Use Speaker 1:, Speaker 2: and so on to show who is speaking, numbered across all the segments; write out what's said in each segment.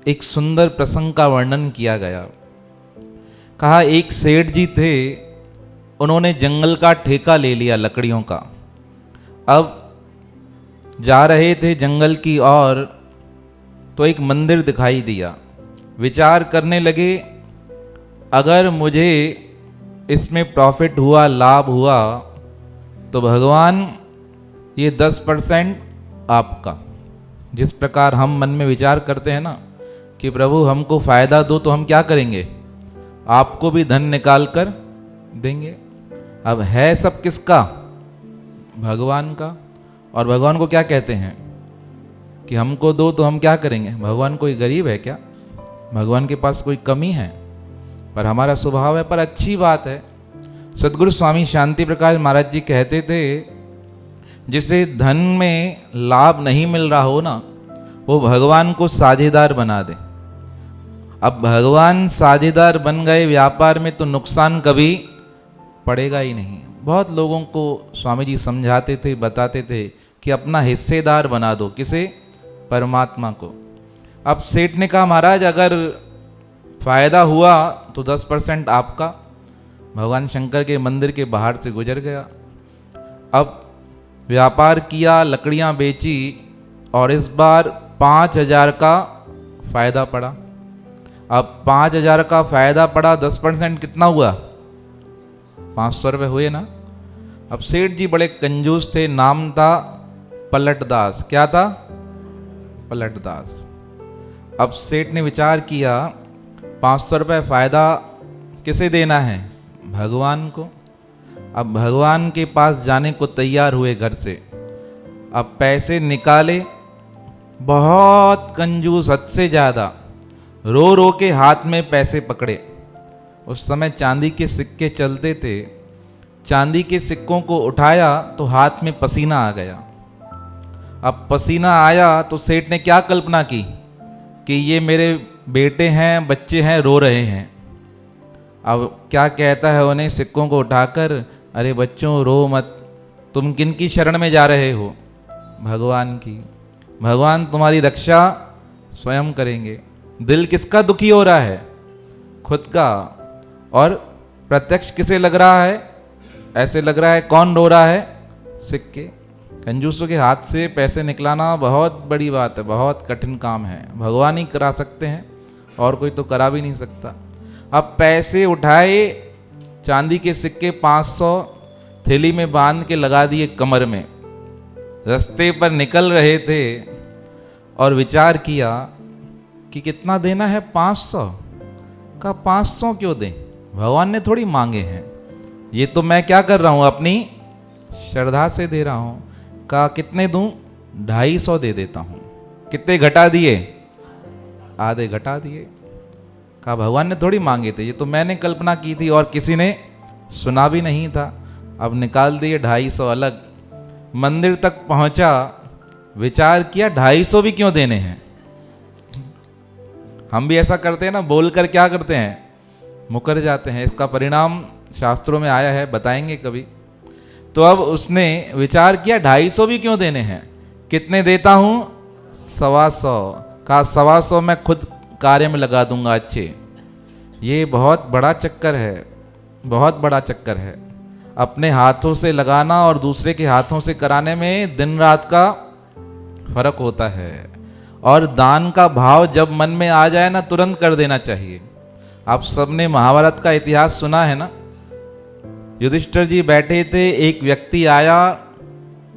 Speaker 1: एक सुंदर प्रसंग का वर्णन किया गया। कहा एक सेठ जी थे, उन्होंने जंगल का ठेका ले लिया लकड़ियों का। अब जा रहे थे जंगल की ओर तो एक मंदिर दिखाई दिया। विचार करने लगे, अगर मुझे इसमें प्रॉफिट हुआ, लाभ हुआ, तो भगवान ये 10% आपका। जिस प्रकार हम मन में विचार करते हैं ना कि प्रभु हमको फायदा दो, तो हम क्या करेंगे, आपको भी धन निकाल कर देंगे। अब है सब किसका, भगवान का। और भगवान को क्या कहते हैं कि हमको दो तो हम क्या करेंगे। भगवान कोई गरीब है क्या, भगवान के पास कोई कमी है, पर हमारा स्वभाव है। पर अच्छी बात है, सद्गुरु स्वामी शांति प्रकाश महाराज जी कहते थे, जिसे धन में लाभ नहीं मिल रहा हो ना, वो भगवान को साझेदार बना दे। अब भगवान साझेदार बन गए व्यापार में तो नुकसान कभी पड़ेगा ही नहीं। बहुत लोगों को स्वामी जी समझाते थे, बताते थे कि अपना हिस्सेदार बना दो। किसे, परमात्मा को। अब सेठ ने कहा महाराज अगर फायदा हुआ तो 10% आपका। भगवान शंकर के मंदिर के बाहर से गुजर गया। अब व्यापार किया, लकड़ियां बेची और इस बार 5,000 का फायदा पड़ा। अब 5,000 का फायदा पड़ा, 10% कितना हुआ, 500 रुपये हुए ना। अब सेठ जी बड़े कंजूस थे, नाम था पलटदास। क्या था, पलटदास। अब सेठ ने विचार किया 500 रुपये फायदा किसे देना है, भगवान को। अब भगवान के पास जाने को तैयार हुए घर से। अब पैसे निकाले, बहुत कंजूस, हद से ज़्यादा, रो रो के हाथ में पैसे पकड़े। उस समय चांदी के सिक्के चलते थे। चांदी के सिक्कों को उठाया तो हाथ में पसीना आ गया। अब पसीना आया तो सेठ ने क्या कल्पना की कि ये मेरे बेटे हैं, बच्चे हैं, रो रहे हैं। अब क्या कहता है उन्हें, सिक्कों को उठाकर, अरे बच्चों रो मत, तुम किन की शरण में जा रहे हो, भगवान की। भगवान तुम्हारी रक्षा स्वयं करेंगे। दिल किसका दुखी हो रहा है, खुद का। और प्रत्यक्ष किसे लग रहा है, ऐसे लग रहा है कौन रो रहा है, सिक्के। कंजूसों के हाथ से पैसे निकलाना बहुत बड़ी बात है, बहुत कठिन काम है। भगवान ही करा सकते हैं, और कोई तो करा भी नहीं सकता। अब पैसे उठाए, चांदी के सिक्के 500 थैली में बांध के लगा दिए कमर में। रास्ते पर निकल रहे थे और विचार किया कि कितना देना है, 500 का। 500 क्यों दें, भगवान ने थोड़ी मांगे हैं, ये तो मैं क्या कर रहा हूं, अपनी श्रद्धा से दे रहा हूं। का कितने दूं, 250 दे देता हूं। कितने घटा दिए, आधे घटा दिए। कहा भगवान ने थोड़ी मांगे थे, ये तो मैंने कल्पना की थी और किसी ने सुना भी नहीं था। अब निकाल दिए 250 अलग। मंदिर तक पहुंचा, विचार किया 250 भी क्यों देने हैं। हम भी ऐसा करते हैं ना, बोलकर क्या करते हैं, मुकर जाते हैं। इसका परिणाम शास्त्रों में आया है, बताएंगे कभी। तो अब उसने विचार किया 250 भी क्यों देने हैं, कितने देता हूं, 125। कहा 125 मैं खुद कार्य में लगा दूंगा अच्छे। ये बहुत बड़ा चक्कर है, बहुत बड़ा चक्कर है। अपने हाथों से लगाना और दूसरे के हाथों से कराने में दिन रात का फर्क होता है। और दान का भाव जब मन में आ जाए ना, तुरंत कर देना चाहिए। आप सबने महाभारत का इतिहास सुना है ना। युधिष्ठिर जी बैठे थे, एक व्यक्ति आया,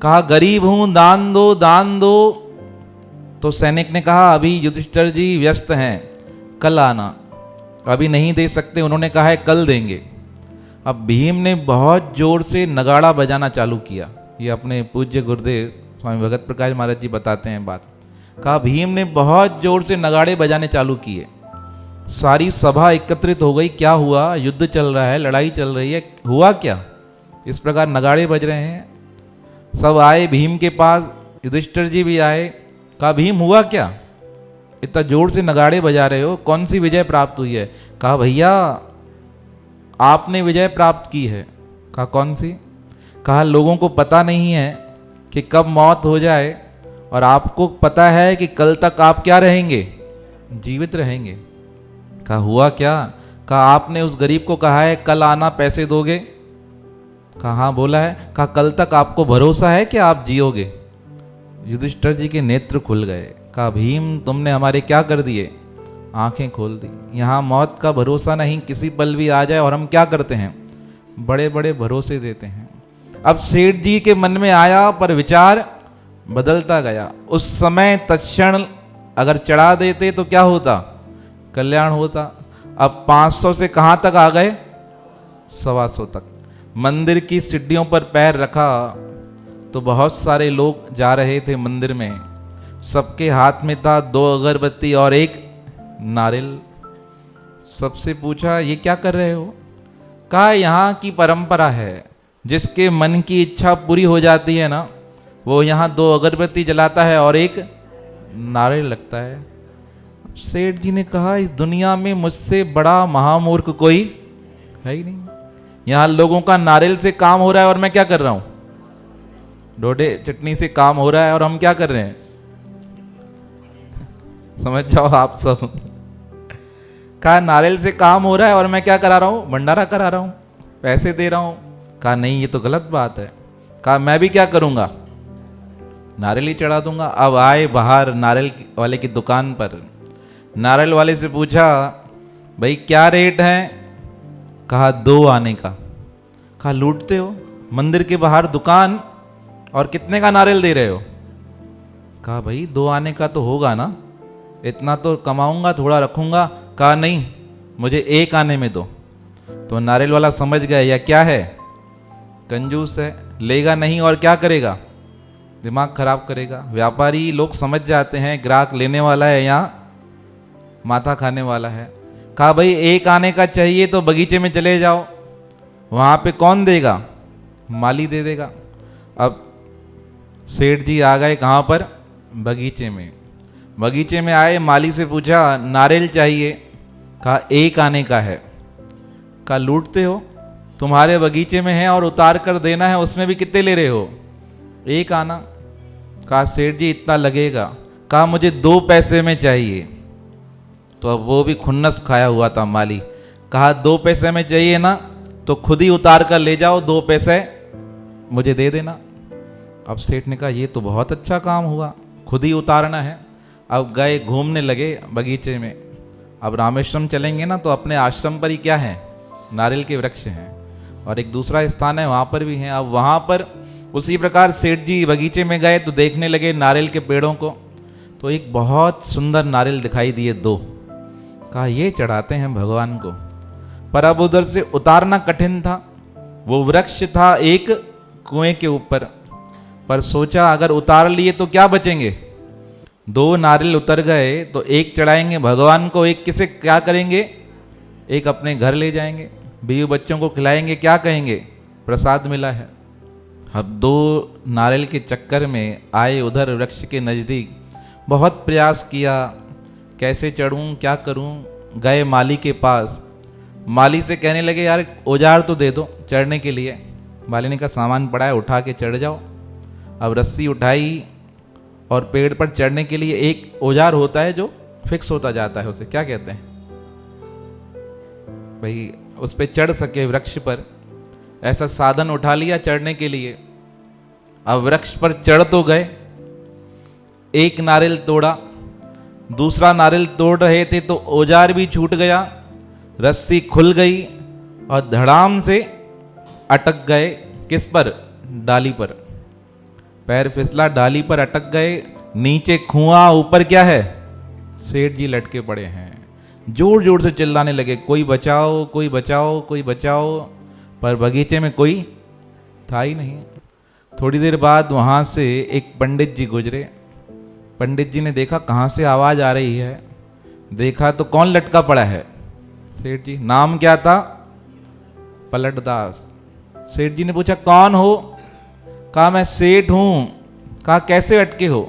Speaker 1: कहा गरीब हूं, दान दो, दान दो। तो सैनिक ने कहा अभी युधिष्ठिर जी व्यस्त हैं, कल आना, अभी नहीं दे सकते। उन्होंने कहा है कल देंगे। अब भीम ने बहुत जोर से नगाड़ा बजाना चालू किया। ये अपने पूज्य गुरुदेव स्वामी भगत प्रकाश महाराज जी बताते हैं बात। कहा भीम ने बहुत जोर से नगाड़े बजाने चालू किए। सारी सभा एकत्रित हो गई। क्या हुआ, युद्ध चल रहा है, लड़ाई चल रही है, हुआ क्या, इस प्रकार नगाड़े बज रहे हैं। सब आए भीम के पास, युधिष्ठिर जी भी आए। कहा भीम हुआ क्या, इतना जोर से नगाड़े बजा रहे हो, कौन सी विजय प्राप्त हुई है। कहा भैया आपने विजय प्राप्त की है। कहा कौन सी। कहा लोगों को पता नहीं है कि कब मौत हो जाए, और आपको पता है कि कल तक आप क्या रहेंगे, जीवित रहेंगे। कहा हुआ क्या? कहा आपने उस गरीब को कहा है कल आना पैसे दोगे? कहा हाँ बोला है। कहा कल तक आपको भरोसा है कि आप जियोगे? युधिष्ठिर जी के नेत्र खुल गए। कहा भीम तुमने हमारे क्या कर दिए? आंखें खोल दी। यहाँ मौत का भरोसा नहीं, किसी पल भी आ जाए। और हम क्या करते हैं? बड़े बड़े भरोसे देते हैं। अब सेठ जी के मन में आया, पर विचार बदलता गया। उस समय तत्क्षण अगर चढ़ा देते तो क्या होता? कल्याण होता। अब 500 से कहां तक आ गए? 125 तक। मंदिर की सीढ़ियों पर पैर रखा तो बहुत सारे लोग जा रहे थे मंदिर में। सबके हाथ में था 2 अगरबत्ती और 1 नारियल। सबसे पूछा ये क्या कर रहे हो? कहा यहाँ की परंपरा है, जिसके मन की इच्छा पूरी हो जाती है ना, वो यहाँ 2 अगरबत्ती जलाता है और 1 नारियल लगता है। सेठ जी ने कहा इस दुनिया में मुझसे बड़ा महामूर्ख कोई है ही नहीं। यहाँ लोगों का नारियल से काम हो रहा है और मैं क्या कर रहा हूँ? डोडे चटनी से काम हो रहा है और हम क्या कर रहे हैं? समझ जाओ आप सब। कहा नारियल से काम हो रहा है और मैं क्या करा रहा हूँ? भंडारा करा रहा हूँ, पैसे दे रहा हूँ। कहा नहीं ये तो गलत बात है। कहा मैं भी क्या करूँगा? नारियल ही चढ़ा दूंगा। अब आए बाहर नारियल वाले की दुकान पर। नारियल वाले से पूछा भाई क्या रेट है? कहा 2 आने का। कहा लूटते हो? मंदिर के बाहर दुकान और कितने का नारियल दे रहे हो? कहा भाई 2 आने का तो होगा ना, इतना तो कमाऊंगा, थोड़ा रखूंगा। कहा नहीं मुझे 1 आने में दो। तो नारियल वाला समझ गया या क्या है? कंजूस है, लेगा नहीं और क्या करेगा? दिमाग खराब करेगा। व्यापारी लोग समझ जाते हैं ग्राहक लेने वाला है या माथा खाने वाला है। कहा भाई 1 आने का चाहिए तो बगीचे में चले जाओ, वहां पे कौन देगा? माली दे देगा। अब सेठ जी आ गए कहां पर? बगीचे में। बगीचे में आए, माली से पूछा नारियल चाहिए। कहा 1 आने का है। कहा लूटते हो? तुम्हारे बगीचे में है और उतार कर देना है, उसमें भी कितने ले रहे हो? 1 आना। कहा सेठ जी इतना लगेगा। कहा मुझे 2 पैसे में चाहिए। तो अब वो भी खुन्नस खाया हुआ था माली। कहा 2 पैसे में चाहिए ना तो खुद ही उतार कर ले जाओ, 2 पैसे मुझे दे देना। अब सेठ ने कहा ये तो बहुत अच्छा काम हुआ, खुद ही उतारना है। अब गए, घूमने लगे बगीचे में। अब रामेश्वरम चलेंगे ना तो अपने आश्रम पर ही क्या है? नारियल के वृक्ष हैं और एक दूसरा स्थान है वहाँ पर भी हैं। अब वहाँ पर उसी प्रकार सेठ जी बगीचे में गए तो देखने लगे नारियल के पेड़ों को। तो एक बहुत सुंदर नारियल दिखाई दिए 2। कहा ये चढ़ाते हैं भगवान को। पर अब उधर से उतारना कठिन था, वो वृक्ष था एक कुएं के ऊपर। पर सोचा अगर उतार लिए तो क्या बचेंगे? 2 नारियल उतर गए तो 1 चढ़ाएंगे भगवान को, 1 किसे क्या करेंगे? 1 अपने घर ले जाएंगे, बीवी बच्चों को खिलाएंगे, क्या कहेंगे? प्रसाद मिला है। अब 2 नारियल के चक्कर में आए उधर वृक्ष के नज़दीक, बहुत प्रयास किया कैसे चढ़ूं, क्या करूं। गए माली के पास, माली से कहने लगे यार औजार तो दे दो चढ़ने के लिए। माली ने कहा सामान पड़ा है उठा के चढ़ जाओ। अब रस्सी उठाई और पेड़ पर चढ़ने के लिए एक औजार होता है जो फिक्स होता जाता है, उसे क्या कहते हैं भाई, उस पर चढ़ सके वृक्ष पर, ऐसा साधन उठा लिया चढ़ने के लिए। अब वृक्ष पर चढ़ तो गए, 1 नारियल तोड़ा, दूसरा नारियल तोड़ रहे थे तो औजार भी छूट गया, रस्सी खुल गई और धड़ाम से अटक गए। किस पर? डाली पर। पैर फिसला, डाली पर अटक गए। नीचे कुआं, ऊपर क्या है? सेठ जी लटके पड़े हैं। जोर जोर से चिल्लाने लगे कोई बचाओ, कोई बचाओ, कोई बचाओ। पर बगीचे में कोई था ही नहीं। थोड़ी देर बाद वहां से एक पंडित जी गुजरे। पंडित जी ने देखा कहाँ से आवाज आ रही है, देखा तो कौन लटका पड़ा है? सेठ जी। नाम क्या था? पलटदास। सेठ जी ने पूछा कौन हो? कहा मैं सेठ हूं। कहा कैसे अटके हो?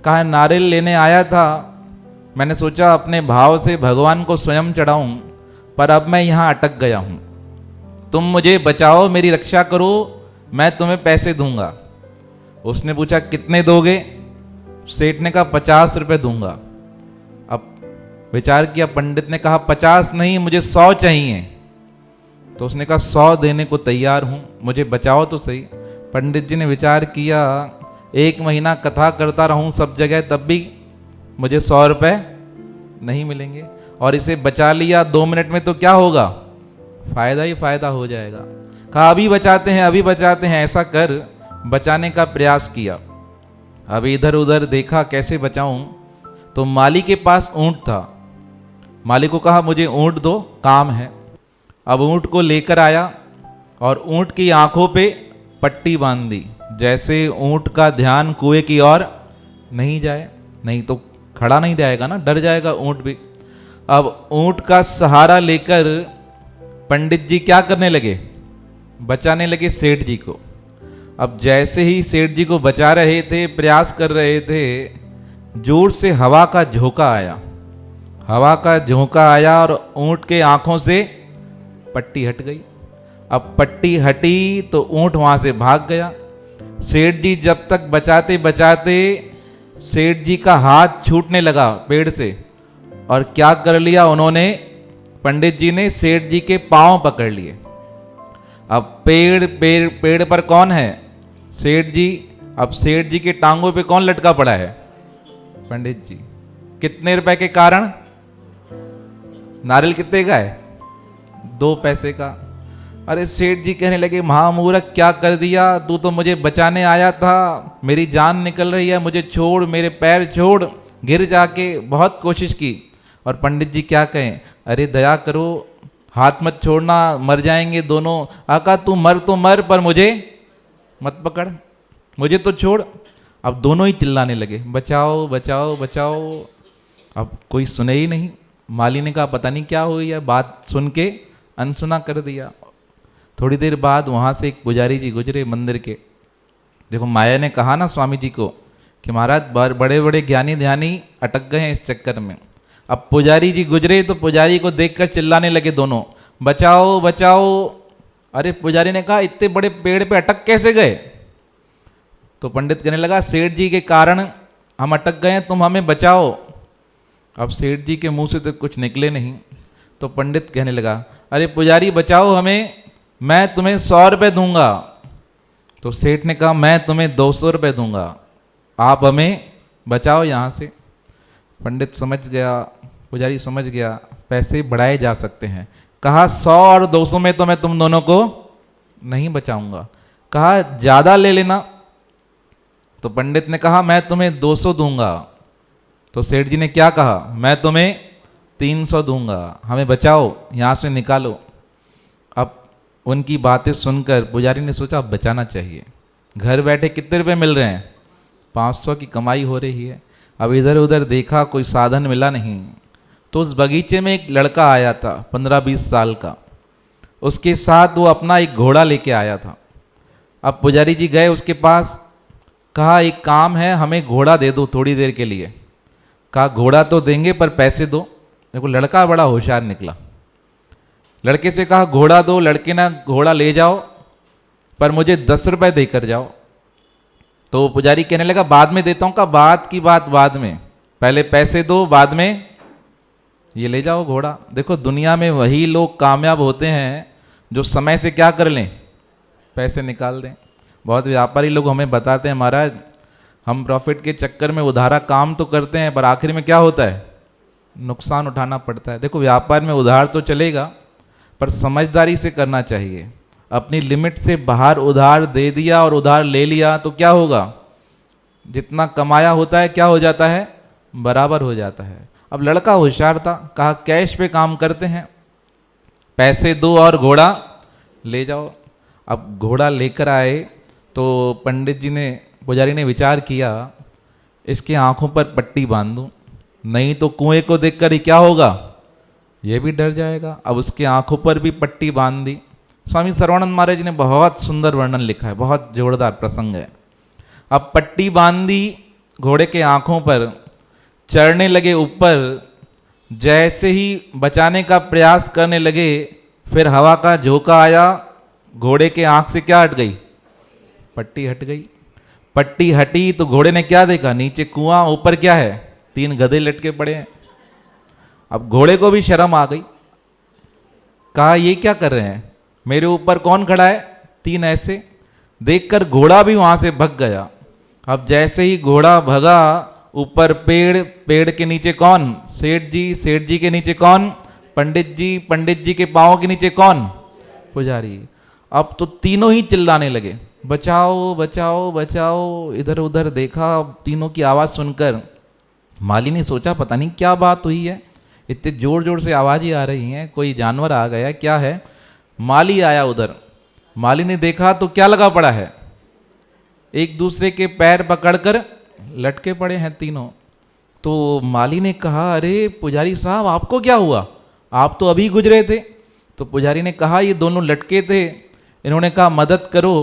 Speaker 1: कहा नारियल लेने आया था, मैंने सोचा अपने भाव से भगवान को स्वयं चढ़ाऊं, पर अब मैं यहां अटक गया हूं। तुम मुझे बचाओ, मेरी रक्षा करो, मैं तुम्हें पैसे दूंगा। उसने पूछा कितने दोगे? सेठ ने कहा 50 रुपए दूंगा। अब विचार किया, पंडित ने कहा 50 नहीं, मुझे 100 चाहिए। तो उसने कहा 100 देने को तैयार हूं, मुझे बचाओ तो सही। पंडित जी ने विचार किया, 1 महीना कथा करता रहूं सब जगह, तब भी मुझे 100 रुपये नहीं मिलेंगे, और इसे बचा लिया 2 मिनट में तो क्या होगा, फायदा ही फायदा हो जाएगा। कहा अभी बचाते हैं, अभी बचाते हैं। ऐसा कर बचाने का प्रयास किया। अभी इधर उधर देखा कैसे बचाऊं, तो माली के पास ऊंट था। माली को कहा मुझे ऊंट दो, काम है। अब ऊंट को लेकर आया और ऊंट की आंखों पे पट्टी बांध दी, जैसे ऊंट का ध्यान कुएं की ओर नहीं जाए, नहीं तो खड़ा नहीं जाएगा ना, डर जाएगा ऊंट भी। अब ऊंट का सहारा लेकर पंडित जी क्या करने लगे, बचाने लगे सेठ जी को। अब जैसे ही सेठ जी को बचा रहे थे, प्रयास कर रहे थे, जोर से हवा का झोंका आया। हवा का झोंका आया और ऊंट के आंखों से पट्टी हट गई। अब पट्टी हटी तो ऊंट वहां से भाग गया। सेठ जी जब तक बचाते बचाते सेठ जी का हाथ छूटने लगा पेड़ से, और क्या कर लिया उन्होंने, पंडित जी ने सेठ जी के पांव पकड़ लिए। अब पेड़ पर कौन है, सेठ जी। अब सेठ जी के टांगों पे कौन लटका पड़ा है, पंडित जी। कितने रुपए के कारण, नारियल कितने का है, 2 पैसे का। अरे सेठ जी कहने लगे महामूर्ख क्या कर दिया, तू तो मुझे बचाने आया था, मेरी जान निकल रही है, मुझे छोड़, मेरे पैर छोड़। गिर जाके बहुत कोशिश की। और पंडित जी क्या कहें, अरे दया करो, हाथ मत छोड़ना, मर जाएंगे दोनों। आका तू मर तो मर, पर मुझे मत पकड़, मुझे तो छोड़। अब दोनों ही चिल्लाने लगे बचाओ बचाओ बचाओ। अब कोई सुने ही नहीं। माली ने कहा पता नहीं क्या हुई है, बात सुन के अनसुना कर दिया। थोड़ी देर बाद वहाँ से एक पुजारी जी गुजरे मंदिर के। देखो माया ने कहा ना स्वामी जी को कि महाराज बड़े बड़े ज्ञानी ध्यानी अटक गए हैं इस चक्कर में। अब पुजारी जी गुजरे तो पुजारी को देखकर चिल्लाने लगे दोनों, बचाओ बचाओ। अरे पुजारी ने कहा इतने बड़े पेड़ पे अटक कैसे गए। तो पंडित कहने लगा सेठ जी के कारण हम अटक गए हैं, तुम हमें बचाओ। अब सेठ जी के मुंह से तो कुछ निकले नहीं। तो पंडित कहने लगा अरे पुजारी बचाओ हमें, मैं तुम्हें 100 रुपये दूंगा। तो सेठ ने कहा मैं तुम्हें 200 रुपये दूंगा, आप हमें बचाओ यहाँ से। पंडित समझ गया, पुजारी समझ गया पैसे बढ़ाए जा सकते हैं। कहा 100 और 200 में तो मैं तुम दोनों को नहीं बचाऊंगा। कहा ज़्यादा ले लेना। तो पंडित ने कहा मैं तुम्हें 200 दूंगा। तो सेठ जी ने क्या कहा, मैं तुम्हें 300 दूंगा, हमें बचाओ, यहाँ से निकालो। अब उनकी बातें सुनकर पुजारी ने सोचा अब बचाना चाहिए। घर बैठे कितने रुपए मिल रहे हैं, 500 की कमाई हो रही है। अब इधर उधर देखा, कोई साधन मिला नहीं। तो उस बगीचे में एक लड़का आया था 15-20 साल का, उसके साथ वो अपना एक घोड़ा लेके आया था। अब पुजारी जी गए उसके पास, कहा एक काम है, हमें घोड़ा दे दो थोड़ी देर के लिए। कहा घोड़ा तो देंगे पर पैसे दो। देखो लड़का बड़ा होशियार निकला। लड़के से कहा घोड़ा दो, लड़के ने घोड़ा ले जाओ पर मुझे 10 रुपये देकर जाओ। तो पुजारी कहने लगा बाद में देता हूँ। कहा बात की बात बाद में, पहले पैसे दो, बाद में ये ले जाओ घोड़ा। देखो दुनिया में वही लोग कामयाब होते हैं जो समय से क्या कर लें, पैसे निकाल दें। बहुत व्यापारी लोग हमें बताते हैं महाराज हम प्रॉफिट के चक्कर में उधारा काम तो करते हैं पर आखिर में क्या होता है, नुकसान उठाना पड़ता है। देखो व्यापार में उधार तो चलेगा पर समझदारी से करना चाहिए। अपनी लिमिट से बाहर उधार दे दिया और उधार ले लिया तो क्या होगा, जितना कमाया होता है क्या हो जाता है, बराबर हो जाता है। अब लड़का होशियार था, कहा कैश पे काम करते हैं, पैसे दो और घोड़ा ले जाओ। अब घोड़ा लेकर आए तो पंडित जी ने, पुजारी ने विचार किया इसके आंखों पर पट्टी बांध दूं, नहीं तो कुएं को देखकर ही क्या होगा, ये भी डर जाएगा। अब उसके आंखों पर भी पट्टी बांध दी। स्वामी सर्वानंद महाराज जी ने बहुत सुंदर वर्णन लिखा है, बहुत जोरदार प्रसंग है। अब पट्टी बांध दी घोड़े के आंखों पर, चढ़ने लगे ऊपर। जैसे ही बचाने का प्रयास करने लगे फिर हवा का झोंका आया, घोड़े के आंख से क्या हट गई, पट्टी हट गई। पट्टी हटी तो घोड़े ने क्या देखा, नीचे कुआं, ऊपर क्या है, 3 गधे लटके पड़े हैं। अब घोड़े को भी शर्म आ गई, कहा ये क्या कर रहे हैं, मेरे ऊपर कौन खड़ा है, तीन ऐसे। देखकर घोड़ा भी वहां से भग गया। अब जैसे ही घोड़ा भगा, ऊपर पेड़, पेड़ के नीचे कौन, सेठ जी, सेठ जी के नीचे कौन, पंडित जी, पंडित जी के पांव के नीचे कौन, पुजारी। अब तो तीनों ही चिल्लाने लगे, बचाओ बचाओ बचाओ। इधर उधर देखा, तीनों की आवाज सुनकर माली ने सोचा पता नहीं क्या बात हुई है, इतने जोर जोर से आवाज ही आ रही है, कोई जानवर आ गया क्या है। माली आया उधर, माली ने देखा तो क्या लगा पड़ा है, एक दूसरे के पैर पकड़कर लटके पड़े हैं तीनों। तो माली ने कहा अरे पुजारी साहब आपको क्या हुआ, आप तो अभी गुजरे थे। तो पुजारी ने कहा ये दोनों लटके थे, इन्होंने कहा मदद करो।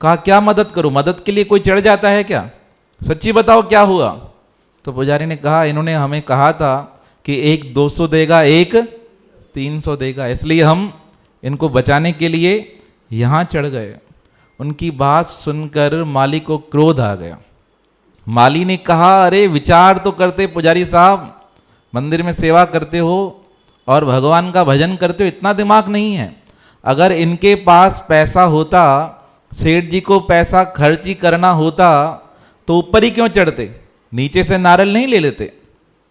Speaker 1: कहा क्या मदद करो, मदद के लिए कोई चढ़ जाता है क्या, सच्ची बताओ क्या हुआ। तो पुजारी ने कहा इन्होंने हमें कहा था कि एक 200 देगा, एक 300 देगा, इसलिए हम इनको बचाने के लिए यहाँ चढ़ गए। उनकी बात सुनकर माली को क्रोध आ गया। माली ने कहा अरे विचार तो करते पुजारी साहब, मंदिर में सेवा करते हो और भगवान का भजन करते हो, इतना दिमाग नहीं है। अगर इनके पास पैसा होता, सेठ जी को पैसा खर्च ही करना होता तो ऊपर ही क्यों चढ़ते, नीचे से नारियल नहीं ले लेते।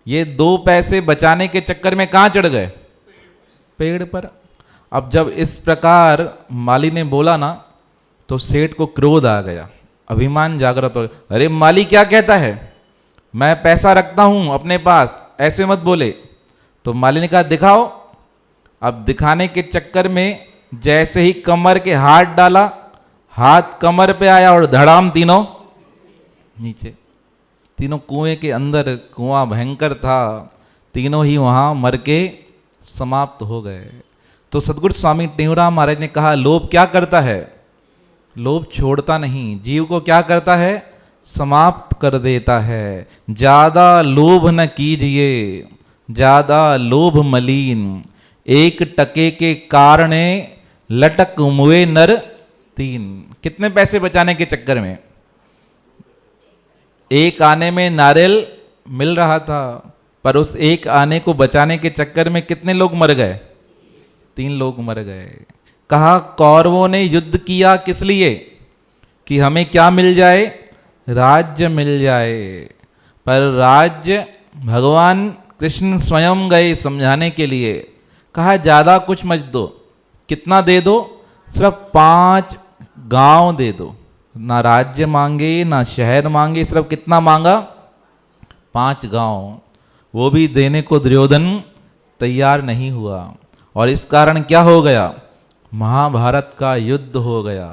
Speaker 1: ये 2 पैसे बचाने के चक्कर में कहाँ चढ़ गए, पेड़ पर। अब जब इस प्रकार माली ने बोला ना, तो सेठ को क्रोध आ गया, अभिमान जागृत हो गया। अरे माली क्या कहता है, मैं पैसा रखता हूं अपने पास, ऐसे मत बोले। तो माली ने कहा दिखाओ। अब दिखाने के चक्कर में जैसे ही कमर के हाथ डाला, हाथ कमर पे आया और धड़ाम तीनों नीचे। तीनों कुएं के अंदर, कुआं भयंकर था, तीनों ही वहां मर के समाप्त हो गए। तो सदगुरु स्वामी टेऊराम महाराज ने कहा लोभ क्या करता है, लोभ छोड़ता नहीं, जीव को क्या करता है, समाप्त कर देता है। ज्यादा लोभ न कीजिए, ज्यादा लोभ मलीन, 1 टके के कारणे लटक मुए नर 3। कितने पैसे बचाने के चक्कर में, 1 आने में नारियल मिल रहा था, पर उस 1 आने को बचाने के चक्कर में कितने लोग मर गए, 3 लोग मर गए। कहा कौरवों ने युद्ध किया किस लिए, कि हमें क्या मिल जाए, राज्य मिल जाए। पर राज्य भगवान कृष्ण स्वयं गए समझाने के लिए। कहा ज्यादा कुछ मत दो, कितना दे दो, सिर्फ 5 गांव दे दो। ना राज्य मांगे ना शहर मांगे, सिर्फ कितना मांगा, 5 गांव। वो भी देने को दुर्योधन तैयार नहीं हुआ, और इस कारण क्या हो गया, महाभारत का युद्ध हो गया।